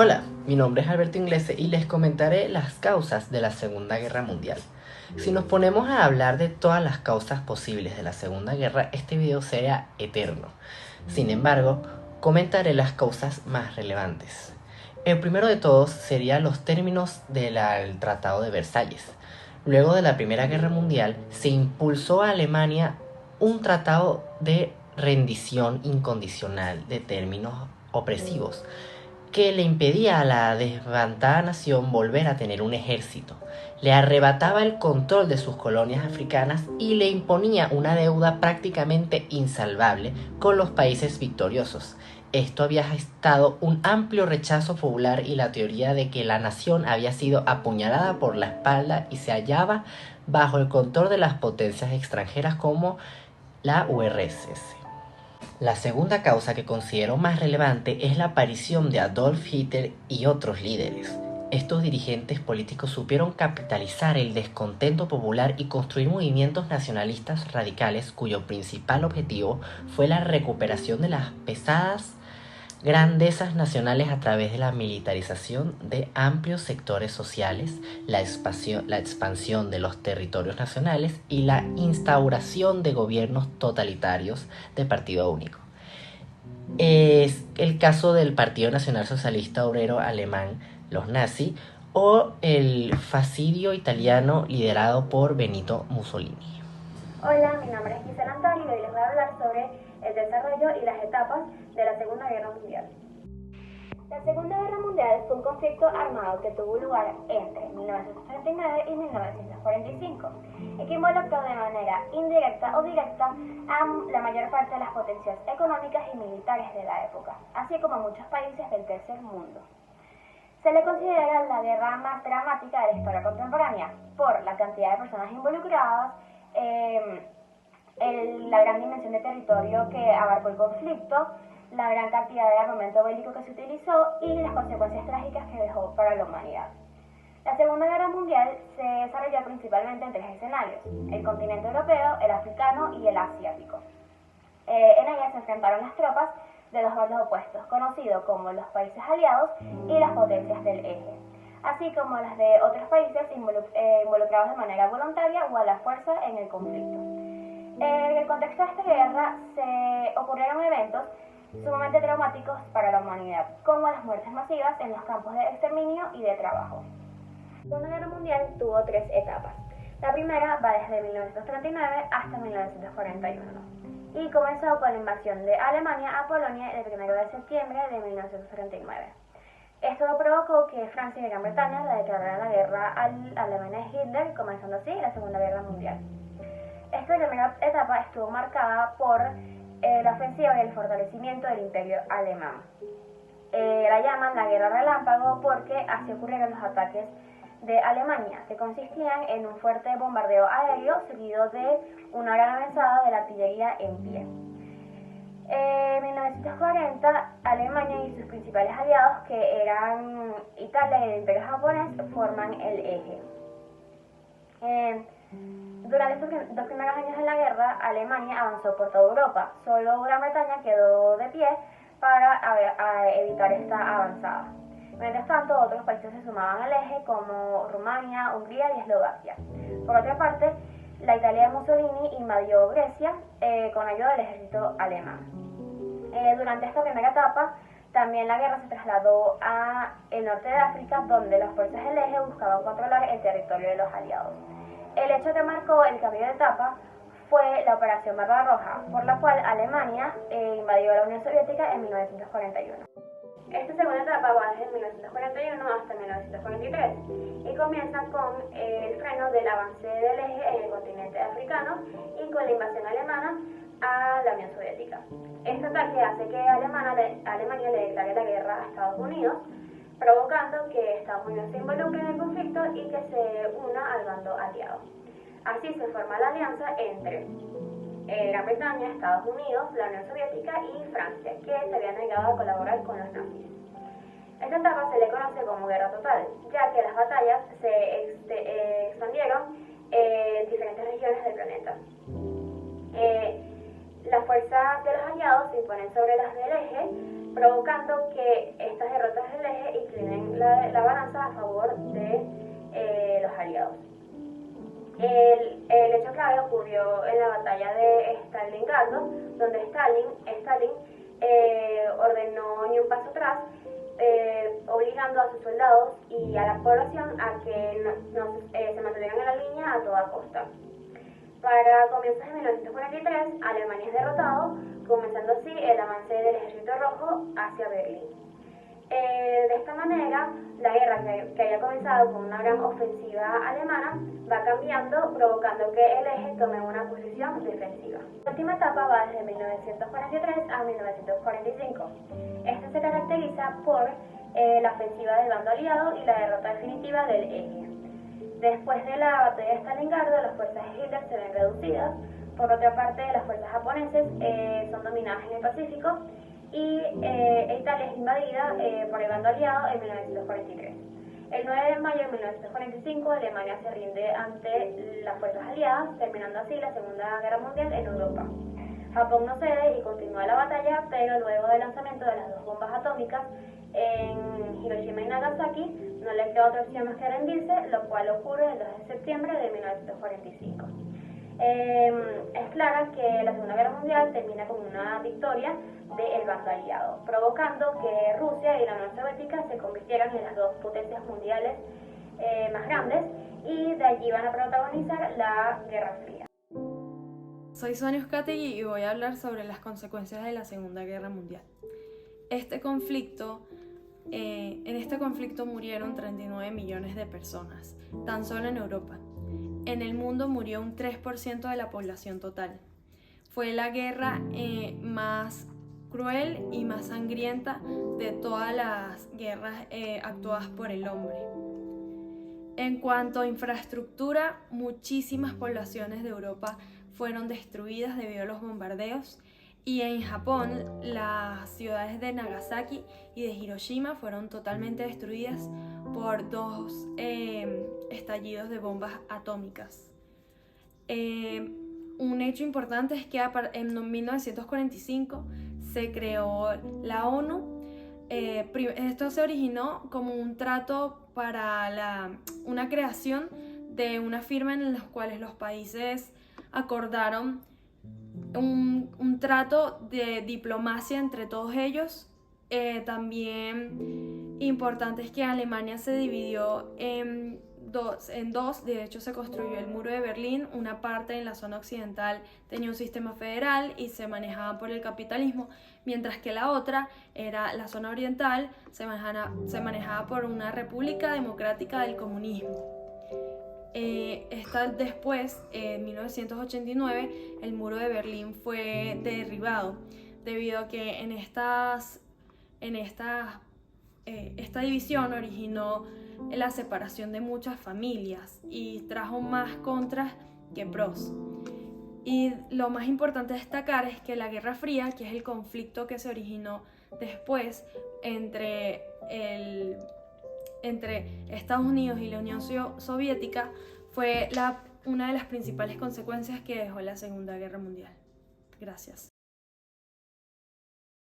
Hola, mi nombre es Alberto Inglese y les comentaré las causas de la Segunda Guerra Mundial. Si nos ponemos a hablar de todas las causas posibles de la Segunda Guerra, este video será eterno. Sin embargo, comentaré las causas más relevantes. El primero de todos sería los términos del Tratado de Versalles. Luego de la Primera Guerra Mundial, se impulsó a Alemania un tratado de rendición incondicional de términos opresivos que le impedía a la desbandada nación volver a tener un ejército, le arrebataba el control de sus colonias africanas y le imponía una deuda prácticamente insalvable con los países victoriosos. Esto había gestado un amplio rechazo popular y la teoría de que la nación había sido apuñalada por la espalda y se hallaba bajo el control de las potencias extranjeras como la URSS. La segunda causa que considero más relevante es la aparición de Adolf Hitler y otros líderes. Estos dirigentes políticos supieron capitalizar el descontento popular y construir movimientos nacionalistas radicales cuyo principal objetivo fue la recuperación de las pesadas grandezas nacionales a través de la militarización de amplios sectores sociales, la expansión de los territorios nacionales y la instauración de gobiernos totalitarios de partido único. Es el caso del Partido Nacional Socialista Obrero Alemán, los nazis, o el fascidio italiano liderado por Benito Mussolini. Hola, mi nombre es Gisela Antari y hoy les voy a hablar sobre el desarrollo y las etapas de la Segunda Guerra Mundial. La Segunda Guerra Mundial fue un conflicto armado que tuvo lugar entre 1939 y 1945 y que involucró de manera indirecta o directa a la mayor parte de las potencias económicas y militares de la época, así como a muchos países del tercer mundo. Se le considera la guerra más dramática de la historia contemporánea por la cantidad de personas involucradas, la gran dimensión de territorio que abarcó el conflicto, la gran cantidad de armamento bélico que se utilizó y las consecuencias trágicas que dejó para la humanidad. La Segunda Guerra Mundial se desarrolló principalmente en tres escenarios: el continente europeo, el africano y el asiático. En ella se enfrentaron las tropas de los bandos opuestos, conocidos como los países aliados y las potencias del eje, así como las de otros países involucrados de manera voluntaria o a la fuerza en el conflicto. En el contexto de esta guerra se ocurrieron eventos sumamente traumáticos para la humanidad, como las muertes masivas en los campos de exterminio y de trabajo. La Segunda Guerra Mundial tuvo tres etapas. La primera va desde 1939 hasta 1941 y comenzó con la invasión de Alemania a Polonia el 1 de septiembre de 1939. Esto provocó que Francia y Gran Bretaña le declararan la guerra al Alemania de Hitler, comenzando así la Segunda Guerra Mundial. Esta primera etapa estuvo marcada por la ofensiva y el fortalecimiento del imperio alemán. La llaman la Guerra Relámpago porque así ocurrieron los ataques de Alemania, que consistían en un fuerte bombardeo aéreo seguido de una gran avanzada de la artillería en pie. En 1940, Alemania y sus principales aliados, que eran Italia y el Imperio japonés, forman el eje. Durante estos dos primeros años de la guerra, Alemania avanzó por toda Europa. Solo Gran Bretaña quedó de pie para evitar esta avanzada. Mientras tanto, otros países se sumaban al eje, como Rumania, Hungría y Eslovaquia. Por otra parte, la Italia de Mussolini invadió Grecia con ayuda del ejército alemán. Durante esta primera etapa, también la guerra se trasladó a el norte de África, donde las fuerzas del eje buscaban controlar el territorio de los aliados. El hecho que marcó el cambio de etapa fue la Operación Barbarroja, por la cual Alemania invadió la Unión Soviética en 1941. Esta segunda etapa va desde 1941 hasta 1943 y comienza con el freno del avance del eje en el continente africano y con la invasión alemana a la Unión Soviética. Este ataque hace que Alemania le declare la guerra a Estados Unidos, provocando que Estados Unidos se involucre en el conflicto y que se una al bando aliado. Así se forma la alianza entre Gran Bretaña, Estados Unidos, la Unión Soviética y Francia, que se habían negado a colaborar con los nazis. Esta etapa se le conoce como guerra total, ya que las batallas se expandieron en diferentes regiones del planeta. Las fuerzas de los aliados se imponen sobre las del eje, provocando que estas derrotas del eje la balanza a favor de los aliados. El hecho clave ocurrió en la batalla de Stalingrado, donde Stalin ordenó ni un paso atrás, obligando a sus soldados y a la población a que se mantuvieran en la línea a toda costa. Para comienzos de 1943, Alemania es derrotado, comenzando así el avance del Ejército Rojo hacia Berlín. De esta manera, la guerra que había comenzado con una gran ofensiva alemana va cambiando, provocando que el eje tome una posición defensiva. La última etapa va desde 1943 a 1945. Esta se caracteriza por la ofensiva del bando aliado y la derrota definitiva del eje. Después de la batalla de Stalingrado, las fuerzas de Hitler se ven reducidas. Por otra parte, las fuerzas japonesas son dominadas en el Pacífico y Italia es invadida por el bando aliado en 1943. El 9 de mayo de 1945, Alemania se rinde ante las fuerzas aliadas, terminando así la Segunda Guerra Mundial en Europa. Japón no cede y continúa la batalla, pero luego del lanzamiento de las 2 bombas atómicas en Hiroshima y Nagasaki, no le queda otra opción más que rendirse, lo cual ocurre el 2 de septiembre de 1945. Es claro que la Segunda Guerra Mundial termina con una victoria del bando aliado, provocando que Rusia y la Unión Soviética se convirtieran en las 2 potencias mundiales más grandes, y de allí van a protagonizar la Guerra Fría. Soy Sonia Uzcategui y voy a hablar sobre las consecuencias de la Segunda Guerra Mundial. En este conflicto murieron 39 millones de personas, tan solo en Europa. En el mundo murió un 3% de la población total. Fue la guerra más cruel y más sangrienta de todas las guerras actuadas por el hombre. En cuanto a infraestructura, muchísimas poblaciones de Europa fueron destruidas debido a los bombardeos, y en Japón las ciudades de Nagasaki y de Hiroshima fueron totalmente destruidas por 2 estallidos de bombas atómicas. Un hecho importante es que en 1945 se creó la ONU. Esto se originó como un trato para una creación de una firma en la cual los países acordaron un trato de diplomacia entre todos ellos. También importante es que Alemania se dividió en dos. De hecho, se construyó el muro de Berlín. Una parte en la zona occidental tenía un sistema federal y se manejaba por el capitalismo, mientras que la otra era la zona oriental, se manejaba por una república democrática del comunismo. Después, en 1989, el muro de Berlín fue derribado debido a que esta división originó la separación de muchas familias y trajo más contras que pros. Y lo más importante de destacar es que la Guerra Fría, que es el conflicto que se originó después entre Estados Unidos y la Unión Soviética, fue una de las principales consecuencias que dejó la Segunda Guerra Mundial. Gracias.